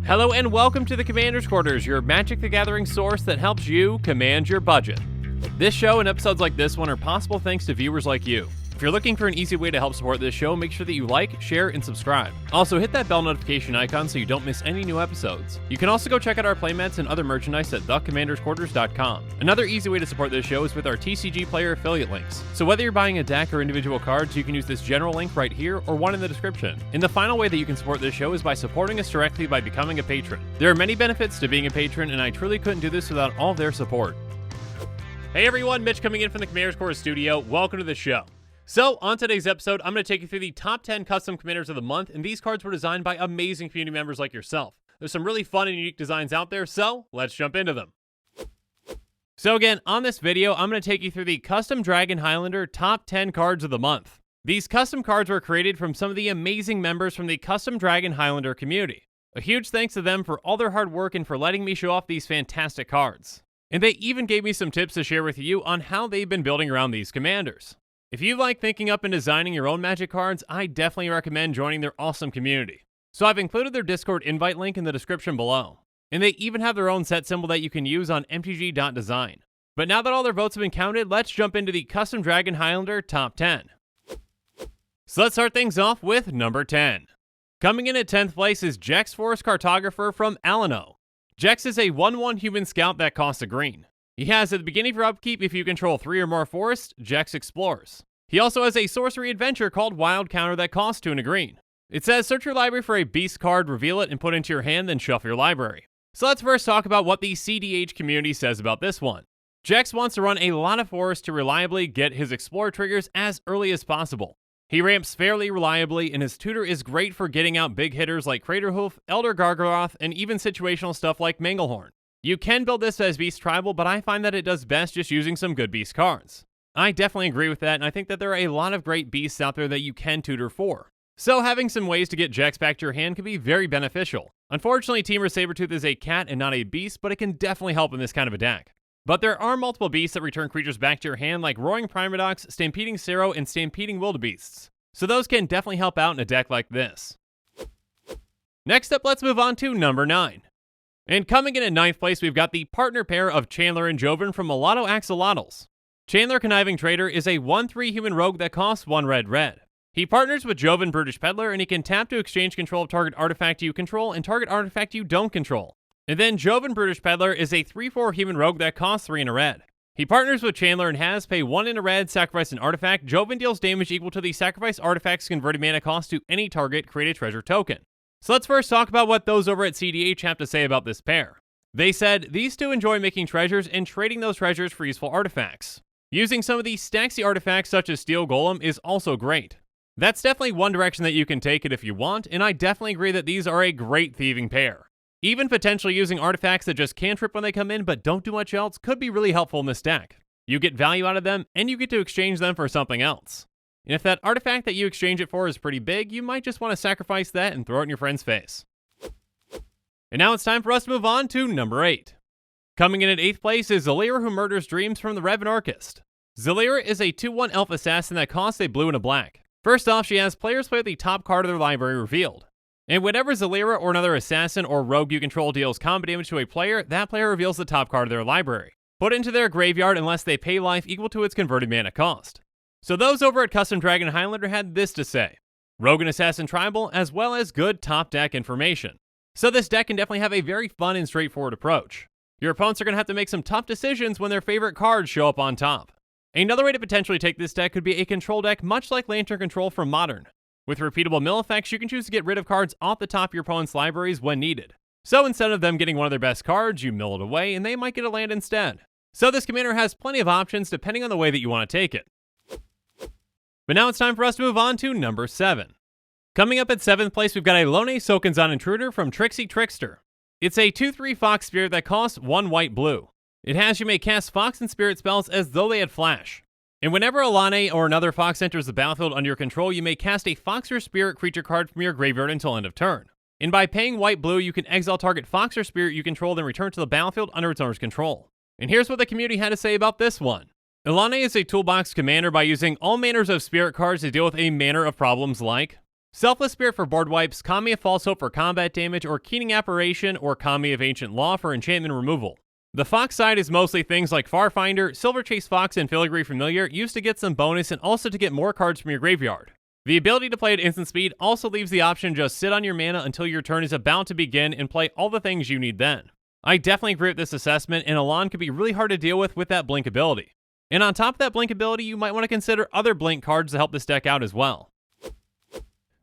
Hello and welcome to the Commander's Quarters, your Magic the Gathering source that helps you command your budget. This show and episodes like this one are possible thanks to viewers like you. If you're looking for an easy way to help support this show, make sure that you like, share, and subscribe. Also, hit that bell notification icon so you don't miss any new episodes. You can also go check out our playmats and other merchandise at thecommandersquarters.com. Another easy way to support this show is with our TCG player affiliate links. So whether you're buying a deck or individual cards, you can use this general link right here or one in the description. And the final way that you can support this show is by supporting us directly by becoming a patron. There are many benefits to being a patron, and I truly couldn't do this without all their support. Hey everyone, Mitch coming in from the Commander's Quarters studio. Welcome to the show. So, on today's episode, I'm going to take you through the top 10 custom commanders of the month, and these cards were designed by amazing community members like yourself. There's some really fun and unique designs out there, so let's jump into them. So again, on this video, I'm going to take you through the Custom Dragon Highlander top 10 cards of the month. These custom cards were created from some of the amazing members from the Custom Dragon Highlander community. A huge thanks to them for all their hard work and for letting me show off these fantastic cards. And they even gave me some tips to share with you on how they've been building around these commanders. If you like thinking up and designing your own Magic cards, I definitely recommend joining their awesome community. So I've included their Discord invite link in the description below. And they even have their own set symbol that you can use on MTG.design. But now that all their votes have been counted, let's jump into the Custom Dragon Highlander top 10. So let's start things off with number 10. Coming in at 10th place is Jex Forest Cartographer from Alano. Jex is a 1/1 human scout that costs a green. He has at the beginning of your upkeep, if you control 3 or more forests, Jex explores. He also has a sorcery adventure called Wild Counter that costs 2 and a green. It says search your library for a beast card, reveal it, and put it into your hand, then shuffle your library. So let's first talk about what the CDH community says about this one. Jex wants to run a lot of forests to reliably get his explore triggers as early as possible. He ramps fairly reliably, and his tutor is great for getting out big hitters like Craterhoof, Elder Gargaroth, and even situational stuff like Manglehorn. You can build this as Beast Tribal, but I find that it does best just using some good Beast cards. I definitely agree with that, and I think that there are a lot of great Beasts out there that you can tutor for. So having some ways to get Jex back to your hand can be very beneficial. Unfortunately, Temur Sabertooth is a cat and not a beast, but it can definitely help in this kind of a deck. But there are multiple beasts that return creatures back to your hand like Roaring Primadox, Stampeding Sero, and Stampeding Wildebeests. So those can definitely help out in a deck like this. Next up, let's move on to number 9. And coming in at 9th place, we've got the partner pair of Chandler and Joven from Mulatto Axolotls. Chandler Conniving Trader is a 1/3 human rogue that costs 1 red. He partners with Joven Brutish Peddler, and he can tap to exchange control of target artifact you control and target artifact you don't control. And then Joven Brutish Peddler is a 3/4 human rogue that costs 3 and a red. He partners with Chandler and has pay 1 and a red, sacrifice an artifact. Joven deals damage equal to the sacrifice artifact's converted mana cost to any target, create a treasure token. So let's first talk about what those over at CDH have to say about this pair. They said, these two enjoy making treasures and trading those treasures for useful artifacts. Using some of these Staxy artifacts such as Steel Golem is also great. That's definitely one direction that you can take it if you want, and I definitely agree that these are a great thieving pair. Even potentially using artifacts that just cantrip when they come in but don't do much else could be really helpful in this deck. You get value out of them, and you get to exchange them for something else. And if that artifact that you exchange it for is pretty big, you might just want to sacrifice that and throw it in your friend's face. And now it's time for us to move on to number 8. Coming in at 8th place is Zalira Who Murders Dreams from the Revanarchist. Zalira is a 2/1 elf assassin that costs a blue and a black. First off, she has players play the top card of their library revealed. And whenever Zalira or another assassin or rogue you control deals combat damage to a player, that player reveals the top card of their library. Put it into their graveyard unless they pay life equal to its converted mana cost. So those over at Custom Dragon Highlander had this to say. Rogue and Assassin Tribal, as well as good top deck information. So this deck can definitely have a very fun and straightforward approach. Your opponents are going to have to make some tough decisions when their favorite cards show up on top. Another way to potentially take this deck could be a control deck much like Lantern Control from Modern. With repeatable mill effects, you can choose to get rid of cards off the top of your opponent's libraries when needed. So instead of them getting one of their best cards, you mill it away and they might get a land instead. So this commander has plenty of options depending on the way that you want to take it. But now it's time for us to move on to number 7. Coming up at 7th place, we've got a Lone Sokenzan Intruder from Trixie Trickster. It's a 2/3 Fox Spirit that costs 1 white-blue. It has you may cast Fox and Spirit spells as though they had flash. And whenever a Lane or another Fox enters the battlefield under your control, you may cast a Fox or Spirit creature card from your graveyard until end of turn. And by paying white-blue, you can exile target Fox or Spirit you control, then return to the battlefield under its owner's control. And here's what the community had to say about this one. Ilane is a toolbox commander by using all manners of spirit cards to deal with a manner of problems like Selfless Spirit for board wipes, Kami of False Hope for combat damage, or Keening Apparition or Kami of Ancient Law for enchantment removal. The Fox side is mostly things like Farfinder, Silver Chase Fox, and Filigree Familiar, used to get some bonus and also to get more cards from your graveyard. The ability to play at instant speed also leaves the option to just sit on your mana until your turn is about to begin and play all the things you need then. I definitely agree with this assessment, and Elan could be really hard to deal with that blink ability. And on top of that blink ability, you might want to consider other blink cards to help this deck out as well.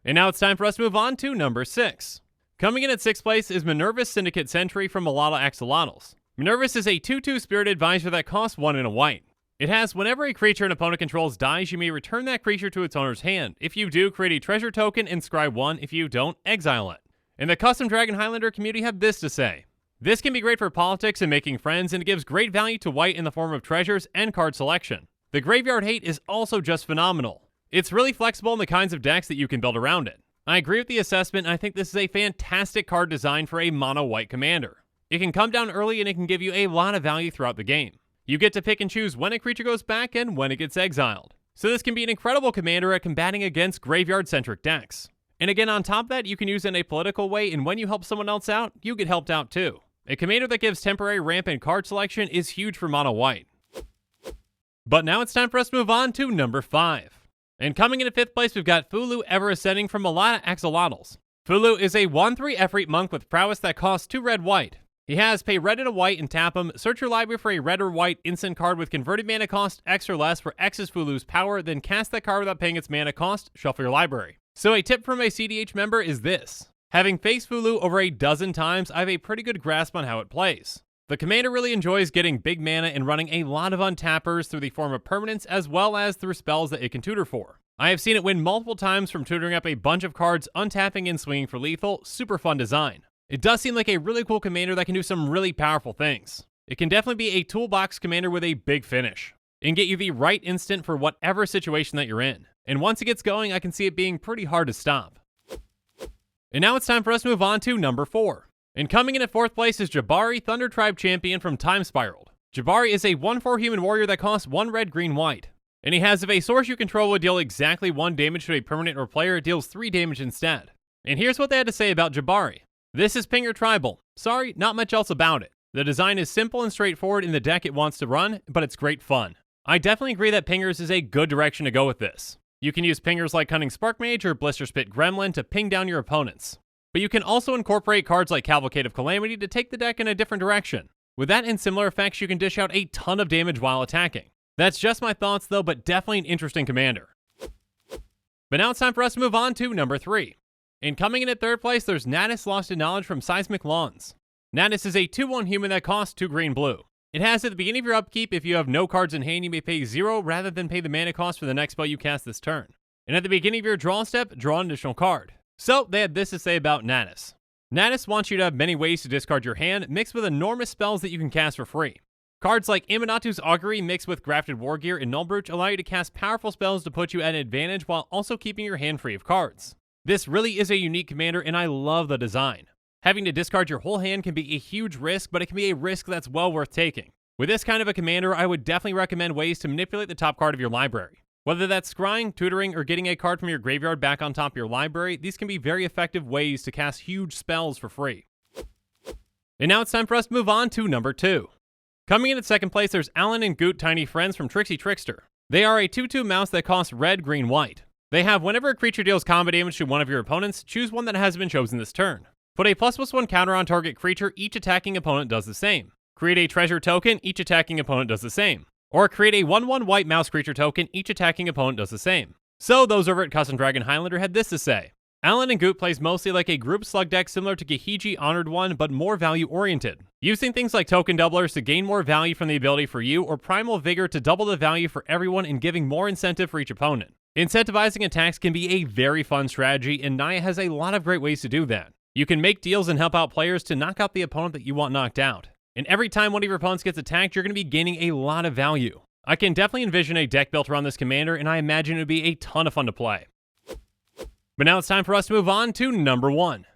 And now it's time for us to move on to number 6. Coming in at 6th place is Minerva's Syndicate Sentry from Malala Axolotls. Minerva's is a 2/2 Spirit Advisor that costs 1 and a white. It has whenever a creature an opponent controls dies, you may return that creature to its owner's hand. If you do, create a treasure token and scry 1. If you don't, exile it. And the custom Dragon Highlander community have this to say. This can be great for politics and making friends, and it gives great value to white in the form of treasures and card selection. The graveyard hate is also just phenomenal. It's really flexible in the kinds of decks that you can build around it. I agree with the assessment, and I think this is a fantastic card design for a mono-white commander. It can come down early and it can give you a lot of value throughout the game. You get to pick and choose when a creature goes back and when it gets exiled. So this can be an incredible commander at combating against graveyard-centric decks. And again, on top of that, you can use it in a political way, and when you help someone else out, you get helped out too. A commander that gives temporary rampant card selection is huge for mono-white. But now it's time for us to move on to number 5. And coming in at 5th place, we've got Fulu Ever Ascending from Malala Axolotls. Fulu is a 1/3 Efreet monk with prowess that costs 2 red-white. He has pay red and a white and tap him, search your library for a red or white instant card with converted mana cost X or less, where X is Fulu's power, then cast that card without paying its mana cost, shuffle your library. So a tip from a CDH member is this. Having faced Fulu over a dozen times, I have a pretty good grasp on how it plays. The commander really enjoys getting big mana and running a lot of untappers through the form of permanents as well as through spells that it can tutor for. I have seen it win multiple times from tutoring up a bunch of cards, untapping and swinging for lethal. Super fun design. It does seem like a really cool commander that can do some really powerful things. It can definitely be a toolbox commander with a big finish, and get you the right instant for whatever situation that you're in. And once it gets going, I can see it being pretty hard to stop. And now it's time for us to move on to number 4. And coming in at 4th place is Jabari, Thunder Tribe Champion from Time Spiraled. Jabari is a 1/4 human warrior that costs 1 red, green, white. And he has if a source you control would deal exactly 1 damage to a permanent or player, it deals 3 damage instead. And here's what they had to say about Jabari. This is Pinger Tribal. Sorry, not much else about it. The design is simple and straightforward in the deck it wants to run, but it's great fun. I definitely agree that Pingers is a good direction to go with this. You can use Pingers like Cunning Spark Mage or Blister Spit Gremlin to ping down your opponents. But you can also incorporate cards like Cavalcade of Calamity to take the deck in a different direction. With that and similar effects, you can dish out a ton of damage while attacking. That's just my thoughts though, but definitely an interesting commander. But now it's time for us to move on to number 3. And coming in at 3rd place, there's Natus Lost in Knowledge from Seismic Lawns. Natus is a 2/1 human that costs 2 green blue. It has at the beginning of your upkeep, if you have no cards in hand, you may pay 0 rather than pay the mana cost for the next spell you cast this turn. And at the beginning of your draw step, draw an additional card. So they had this to say about Natus. Natus wants you to have many ways to discard your hand, mixed with enormous spells that you can cast for free. Cards like Amanatu's Augury mixed with Grafted Wargear and Nullbrooch allow you to cast powerful spells to put you at an advantage while also keeping your hand free of cards. This really is a unique commander, and I love the design. Having to discard your whole hand can be a huge risk, but it can be a risk that's well worth taking. With this kind of a commander, I would definitely recommend ways to manipulate the top card of your library. Whether that's scrying, tutoring, or getting a card from your graveyard back on top of your library, these can be very effective ways to cast huge spells for free. And now it's time for us to move on to number 2. Coming in at 2nd place, there's Alan and Goot Tiny Friends from Trixie Trickster. They are a 2/2 mouse that costs red, green, white. They have whenever a creature deals combat damage to one of your opponents, choose one that hasn't been chosen this turn. Put a ++1 counter on target creature, each attacking opponent does the same. Create a treasure token, each attacking opponent does the same. Or create a 1/1 white mouse creature token, each attacking opponent does the same. So those over at Custom Dragon Highlander had this to say. Alan and Goot plays mostly like a group slug deck similar to Gahiji Honored One, but more value oriented. Using things like token doublers to gain more value from the ability for you, or Primal Vigor to double the value for everyone and giving more incentive for each opponent. Incentivizing attacks can be a very fun strategy, and Naya has a lot of great ways to do that. You can make deals and help out players to knock out the opponent that you want knocked out. And every time one of your opponents gets attacked, you're going to be gaining a lot of value. I can definitely envision a deck built around this commander, and I imagine it would be a ton of fun to play. But now it's time for us to move on to number 1.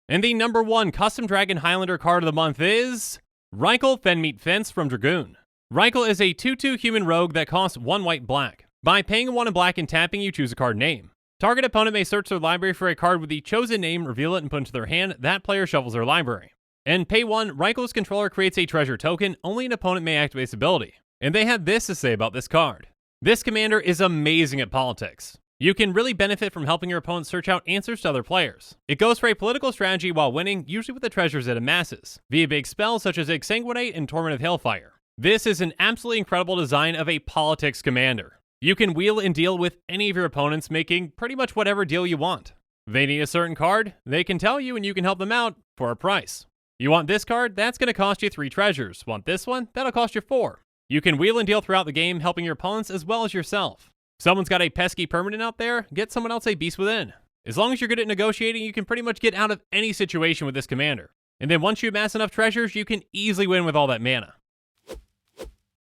And the number 1 Custom Dragon Highlander card of the month is Rykel Fenmeat Fence from Dragoon. Reichel is a 2/2 human rogue that costs 1 white black. By paying 1 in black and tapping, you choose a card name. Target opponent may search their library for a card with the chosen name, reveal it, and put into their hand. That player shuffles their library. And pay 1, Reichel's controller creates a treasure token. Only an opponent may activate this ability. And they have this to say about this card. This commander is amazing at politics. You can really benefit from helping your opponent search out answers to other players. It goes for a political strategy while winning, usually with the treasures it amasses, via big spells such as Exsanguinate and Torment of Hailfire. This is an absolutely incredible design of a politics commander. You can wheel and deal with any of your opponents, making pretty much whatever deal you want. They need a certain card, they can tell you and you can help them out for a price. You want this card? That's going to cost you 3 treasures. Want this one? That'll cost you 4. You can wheel and deal throughout the game, helping your opponents as well as yourself. Someone's got a pesky permanent out there, get someone else a Beast Within. As long as you're good at negotiating, you can pretty much get out of any situation with this commander. And then once you amass enough treasures, you can easily win with all that mana.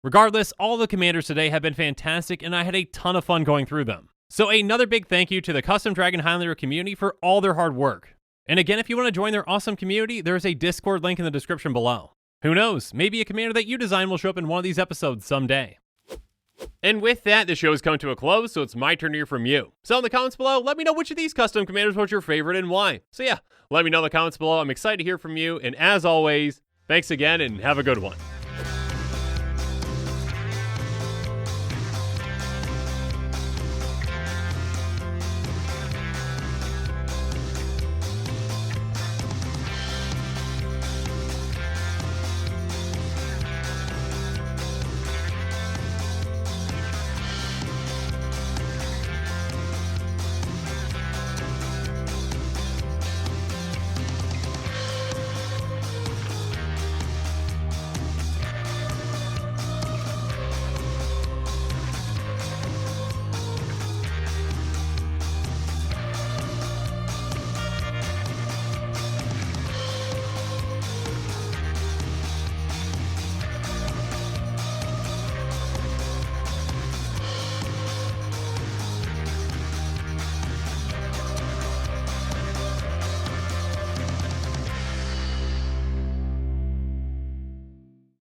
Regardless, all the commanders today have been fantastic, and I had a ton of fun going through them. So another big thank you to the Custom Dragon Highlander community for all their hard work. And again, if you want to join their awesome community, there's a Discord link in the description below. Who knows, maybe a commander that you design will show up in one of these episodes someday. And with that, the show has come to a close, so it's my turn to hear from you. So in the comments below, let me know which of these custom commanders was your favorite and why. So yeah, let me know in the comments below. I'm excited to hear from you, and as always, thanks again and have a good one.